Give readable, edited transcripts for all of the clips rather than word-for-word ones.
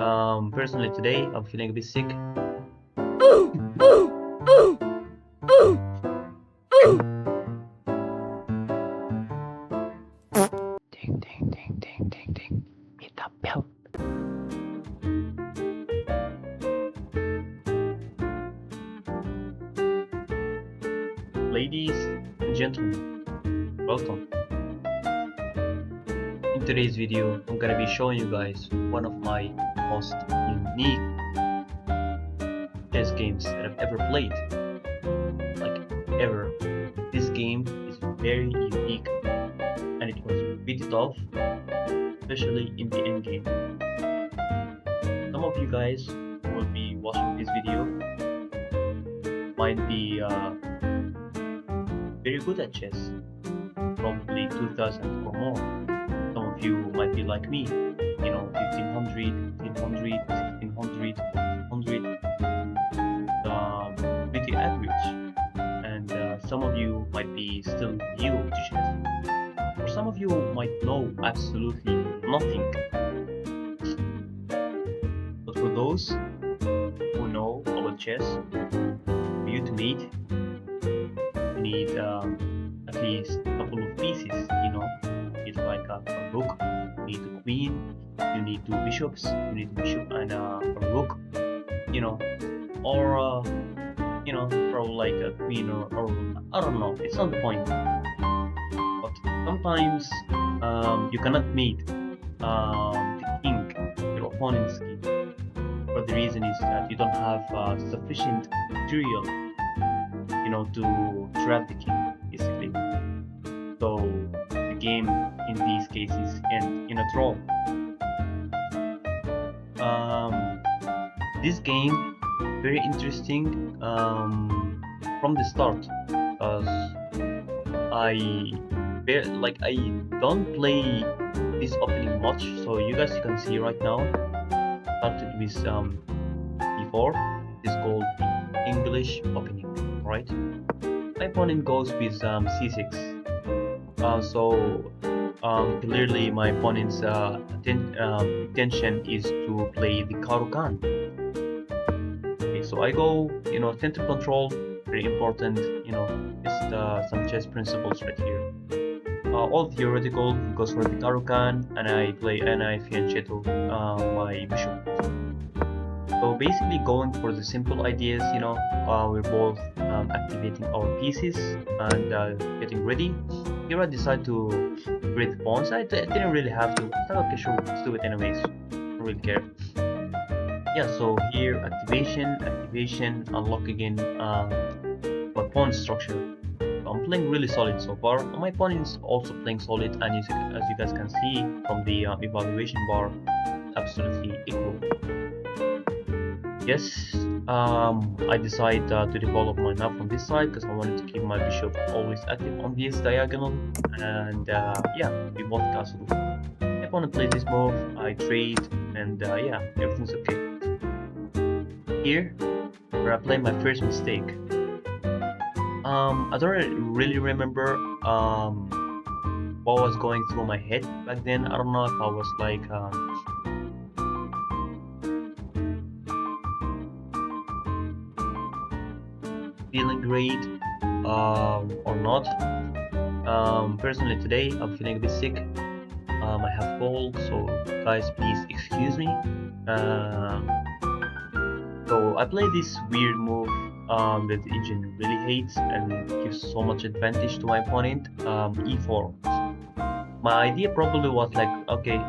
Personally today I'm feeling a bit sick. Ding ding ding ding ding ding. Hit the bell. Ladies and gentlemen, welcome. In today's video, I'm gonna be showing you guys one of my most unique chess games that I've ever played. Like, ever. This game is very unique and it was pretty tough, especially in the endgame. Some of you guys who will be watching this video might be very good at chess, probably 2000 or more. Some of you might be like me, 1500, 1500, 1600, 100, pretty average. And some of you might be still new to chess, or some of you might know absolutely nothing. But for those who know about chess, for you to meet, you need at least a couple of pieces, it's like a rook, you need a queen, you need two bishops, you need a bishop and a rook, or probably like a queen or I don't know, it's not the point. But sometimes you cannot meet the king, your opponent's king, but the reason is that you don't have sufficient material to trap the king, basically. So the game in these cases ends in a draw. This game very interesting from the start, because I don't play this opening much, so you guys can see right now started with e4. This called the English opening, right? My opponent goes with c6. Clearly my opponent's intention is to play the Karukan. Okay, so I go, center control, very important, just some chess principles right here. All theoretical, he goes for the Karukan, and I play Ni fianchetto my bishop. So basically going for the simple ideas, we're both activating our pieces and getting ready. Here I decide to create the pawns. I didn't really have to. I thought, okay, sure, let's do it anyways. Don't really care. Yeah, so here activation, unlock again my pawn structure. So I'm playing really solid so far. My opponent is also playing solid, and as you guys can see from the evaluation bar, absolutely equal. Yes, I decided to develop my knight from this side because I wanted to keep my bishop always active on this diagonal, and yeah, we both castle. My opponent plays this move, I trade, and yeah, everything's okay. Here, where I play my first mistake. I don't really remember what was going through my head back then. I don't know if I was like feeling great or not. Personally today I'm feeling a bit sick. I have cold, so guys please excuse me. So I play this weird move that the engine really hates and gives so much advantage to my opponent, e4. My idea probably was like, okay,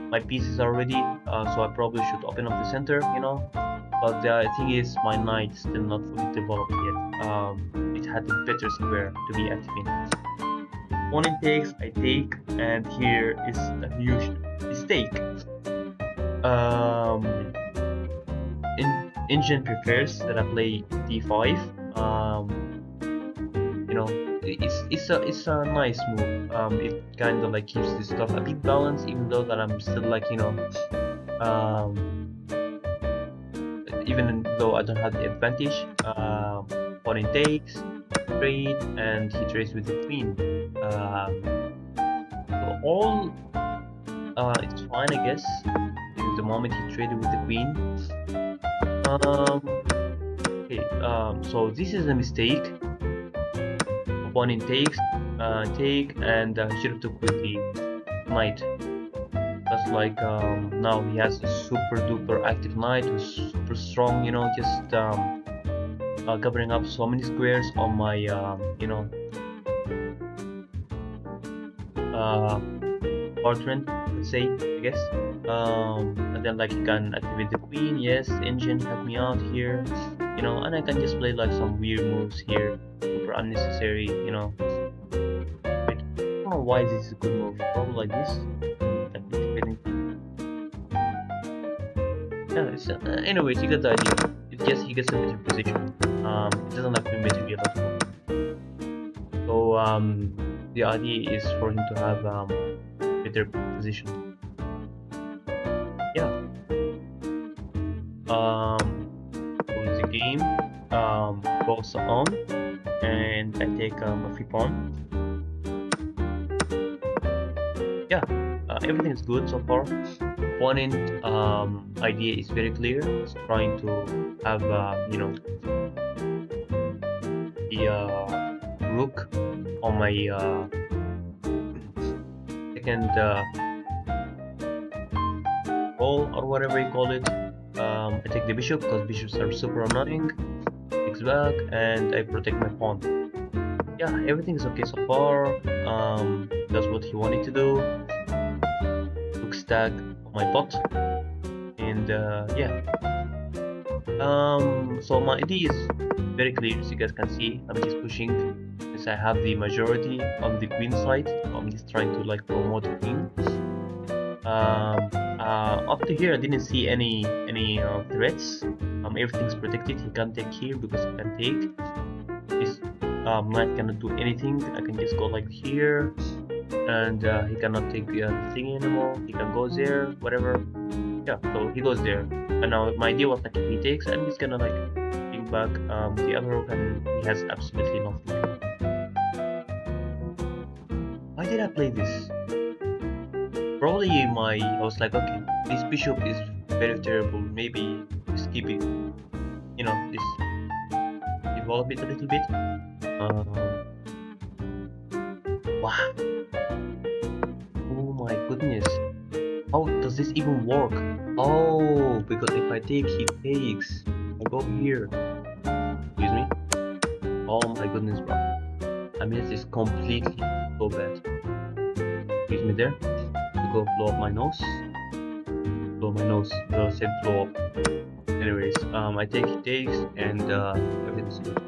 my pieces are ready, so I probably should open up the center, but the thing is my knight is still not fully developed yet. It had a better square to be activated. Opponent takes, I take, and here is a huge mistake. Engine prefers that I play d5. It's a nice move. It kind of like keeps this stuff a bit balanced, even though that I'm still like even though I don't have the advantage. Opponent takes, trade, and he trades with the queen. So all it's fine, I guess. the moment he traded with the queen. Okay, so this is a mistake. Opponent takes, take, and should have took with the knight. That's like now he has a super duper active knight who's super strong, you know, just covering up so many squares on my you know, portrait, let's say, I guess. And then like you can activate the queen. Yes, engine help me out here, you know, and I can just play like some weird moves here, super unnecessary, you know. Wait, I don't know why this is a good move. Probably like this. Yeah, it's, anyways, you get the idea. It's just he gets a better position. It doesn't have to be material at all. So the idea is for him to have better position. Yeah. So the game goes on, and I take a free pawn. Yeah, everything is good so far. Opponent idea is very clear. It's trying to have you know, the rook on my second roll or whatever you call it. I take the bishop because bishops are super annoying. Takes back, and I protect my pawn. Yeah, everything is okay so far. That's what he wanted to do. Rook stack on my pot, and yeah. So my idea is very clear, as you guys can see. I'm just pushing, since I have the majority on the queen side. So I'm just trying to like promote the queen. Up to here I didn't see any threats. Everything's protected. He can't take here because he can take. This knight cannot do anything. I can just go like here, and he cannot take the thing anymore. He can go there, whatever. Yeah, so he goes there. And now my idea was like, if he takes, I'm just gonna like bring back the other rook, and he has absolutely nothing. Why did I play this? Probably I was like, okay, this bishop is very terrible. Maybe just keep it, you know, just develop it a little bit. Wow. Oh my goodness. How does this even work? Oh, because if I take, he takes. I go here. Excuse me. Oh my goodness, bro. I mean, this is completely so bad. Excuse me there. To go blow up my nose. Blow my nose. I said blow up. Anyways, I take, he takes, and everything's good.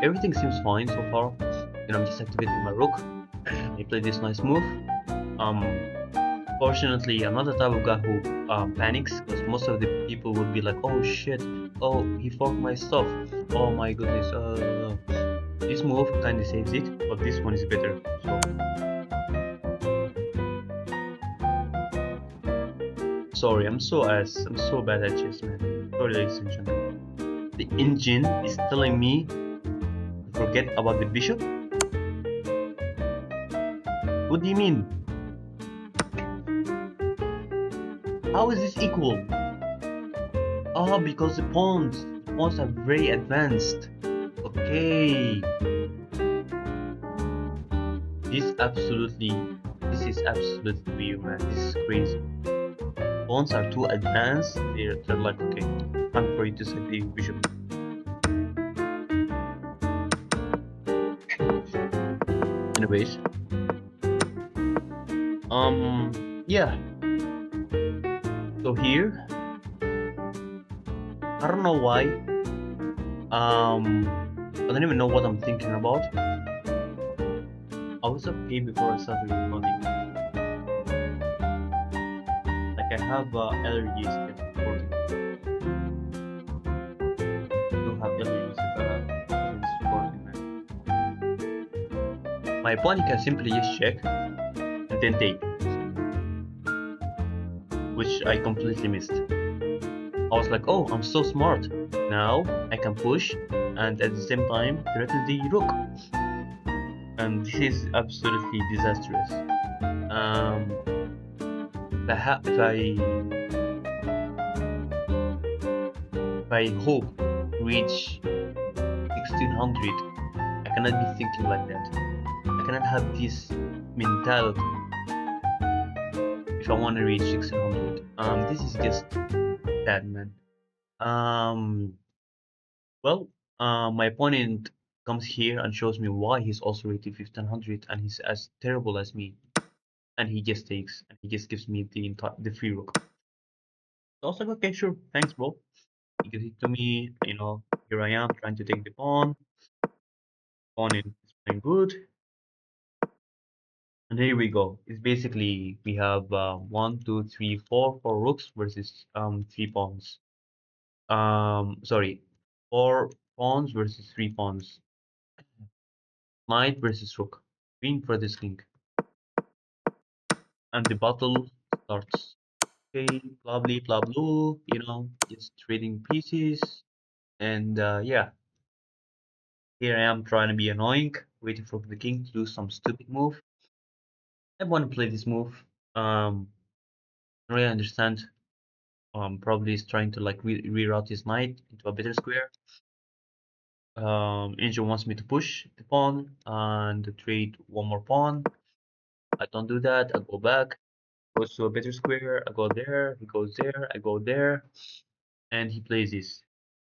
Everything seems fine so far. You know, I'm just activating my rook. I play this nice move. Fortunately, I'm not the type of guy who panics, because most of the people would be like, oh shit, oh, he forked my stuff, oh my goodness. This move kinda saves it, but this one is better. So sorry, I'm so bad at chess, man. Sorry, ladies and gentlemen. The engine is telling me to forget about the bishop. What do you mean? How is this equal? Because the pawns are very advanced. Okay. This is absolutely weird, man. This is crazy. Pawns are too advanced. They're like, okay, time for you to set the bishop. Anyways, yeah. So here, I don't know why. I don't even know what I'm thinking about. I was okay before I started recording. Like I have allergies and recording. I don't have allergies in this recording, man. My opponent can simply just check and then take, which I completely missed. I was like, oh, I'm so smart. Now I can push and at the same time threaten the rook. And this is absolutely disastrous. Um, if I hope to reach 1600, I cannot be thinking like that. I cannot have this mentality if I want to reach 1600. This is just bad, man. Um, well, my opponent comes here and shows me why he's also rated 1500 and he's as terrible as me. And he just takes and he just gives me the free rook. So I was like, okay, sure, thanks, bro. He gives it to me. Here I am trying to take the pawn. Pawn is playing good. And here we go. It's basically we have one, two, three, four rooks versus three pawns. Sorry, four pawns versus three pawns. Knight versus rook. Queen versus king. And the battle starts. Okay, blah blah blah blah. Just trading pieces. And yeah, here I am trying to be annoying, waiting for the king to do some stupid move. I want to play this move. I don't really understand. Probably he's trying to like reroute his knight into a better square. Angel wants me to push the pawn and trade one more pawn. I don't do that. I go back, goes to a better square. I go there. He goes there. I go there, and he plays this.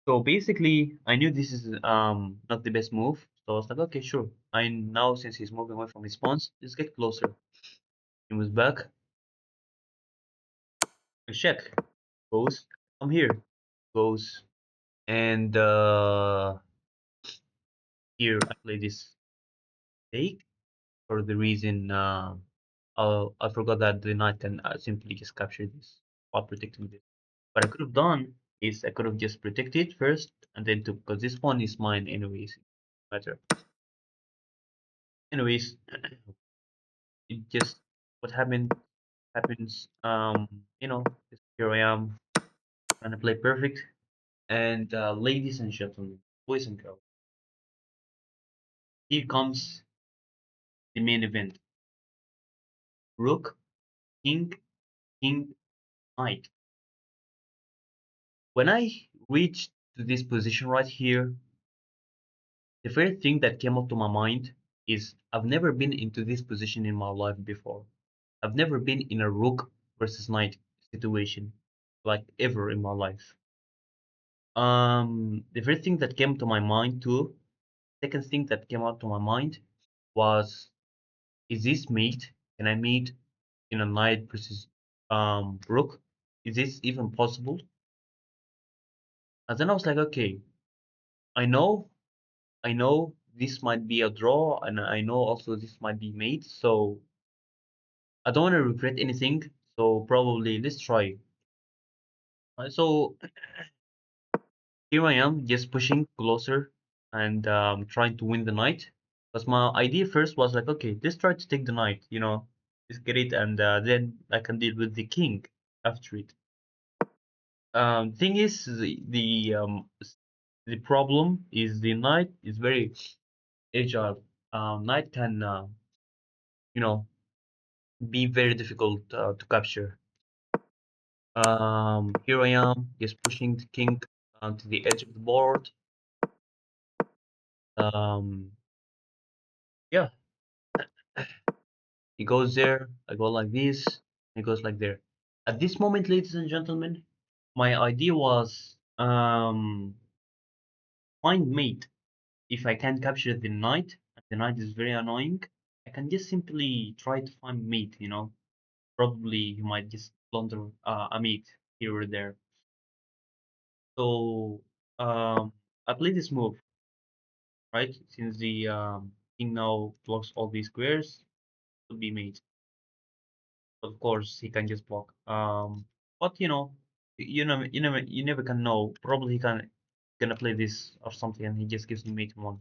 So basically, I knew this is not the best move. So I was like, okay, sure. I now since he's moving away from his pawns, let's get closer. He moves back. I check. Goes. I'm here. Goes. And here I play this take for the reason I forgot that the knight can simply just capture this while protecting this. What I could have done is I could have just protected first and then took because this pawn is mine anyways. Matter. Anyways, it just what happens. Here I am trying to play perfect. And ladies and gentlemen, boys and girls, here comes the main event. Rook, king, king, knight. When I reached to this position right here, the first thing that came up to my mind is I've never been into this position in my life before. I've never been in a rook versus knight situation, like ever in my life. The first thing that came to my mind too, second thing that came out to my mind was, is this mate? Can I mate in a knight versus rook? Is this even possible? And then I was like, okay, I know I know this might be a draw, and I know also this might be mate, so I don't want to regret anything. So probably let's try. So here I am, just pushing closer and trying to win the knight. Because my idea first was like, okay, let's try to take the knight. Let's get it, and then I can deal with the king after it. Thing is, the problem is the knight is very agile. Knight can you know be very difficult to capture. Here I am, just pushing the king to the edge of the board. Um, yeah, he goes there. I go like this. He goes like there. At this moment, ladies and gentlemen, my idea was find mate. If I can capture the knight, and the knight is very annoying, I can just simply try to find mate. Probably you might just blunder a mate here or there. So I play this move, right? Since the king now blocks all these squares, could be mate. Of course, he can just block. But you never can know. Probably he can gonna play this or something, and he just gives me mate one.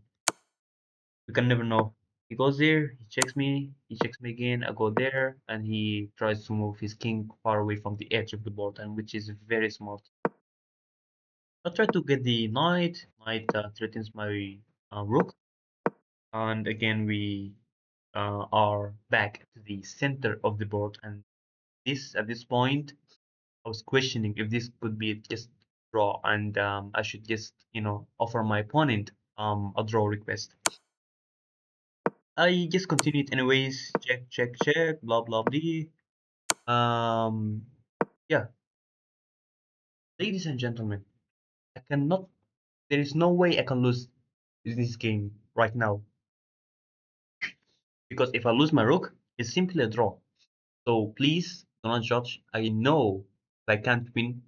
You can never know. He goes there, he checks me again. I go there, and he tries to move his king far away from the edge of the board, and which is very smart. I try to get the knight. Knight threatens my rook, and again we are back to the center of the board, and this at this point, I was questioning if this could be just draw, and I should just offer my opponent a draw request. I just continued anyways. Check, check, check. Blah blah blah. Um, yeah, ladies and gentlemen, I cannot. There is no way I can lose this game right now because if I lose my rook, it's simply a draw. So please do not judge. I know if I can't win,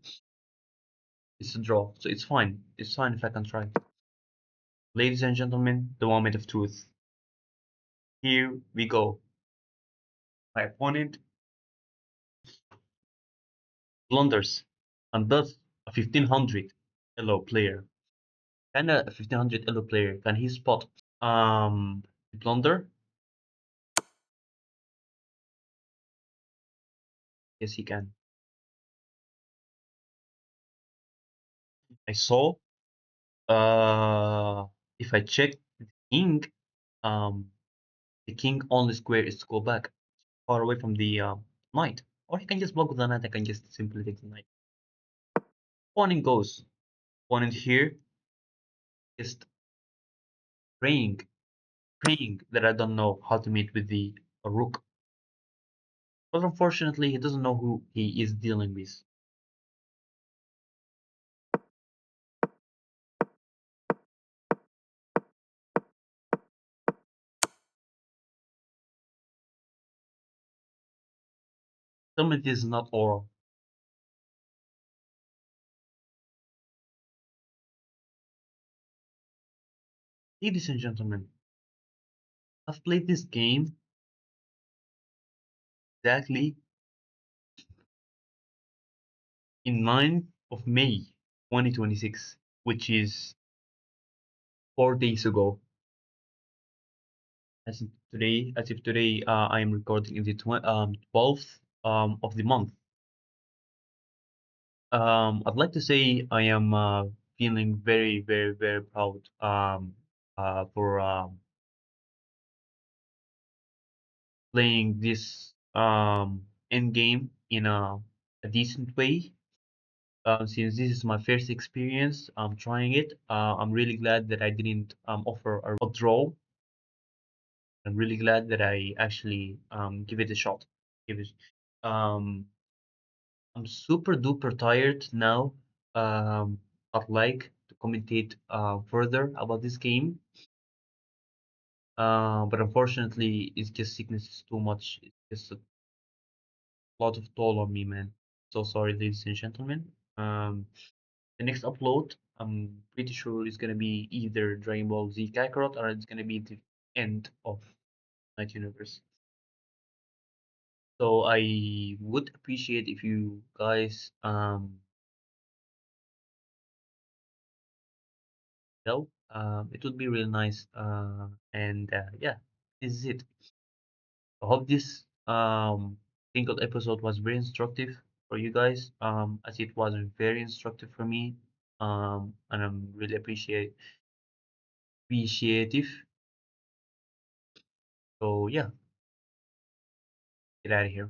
it's a draw. So it's fine. It's fine if I can try. Ladies and gentlemen, the moment of truth. Here we go. My opponent blunders and does a 1500 elo player. Can a 1500 elo player can he spot the blunder? Yes, he can. I saw. If I check the king, um, the king only square is to go back far away from the knight, or he can just block with the knight. I can just simply take the knight. Pawn goes. Pawn here, just praying, praying that I don't know how to meet with the rook. But unfortunately, he doesn't know who he is dealing with. Tell me this is not oral. Ladies and gentlemen, I've played this game exactly in 9th of May 2026, which is 4 days ago. As if today I am recording in the 12th of the month. I'd like to say I am feeling very, very, very proud for playing this Endgame in a decent way. Since this is my first experience, I'm trying it. I'm really glad that I didn't offer a draw. I'm really glad that I actually give it a shot. Give it. Um, I'm super duper tired now. I'd like to commentate further about this game. But unfortunately, it's just sickness is too much. It's just a lot of toll on me, man. So sorry, ladies and gentlemen. The next upload, I'm pretty sure is gonna be either Dragon Ball Z Kakarot or it's gonna be the end of Night Universe. So I would appreciate if you guys help. It would be real nice. And yeah, this is it. I hope this single episode was very instructive for you guys. As it was very instructive for me. And I'm really appreciative. So yeah, get out of here.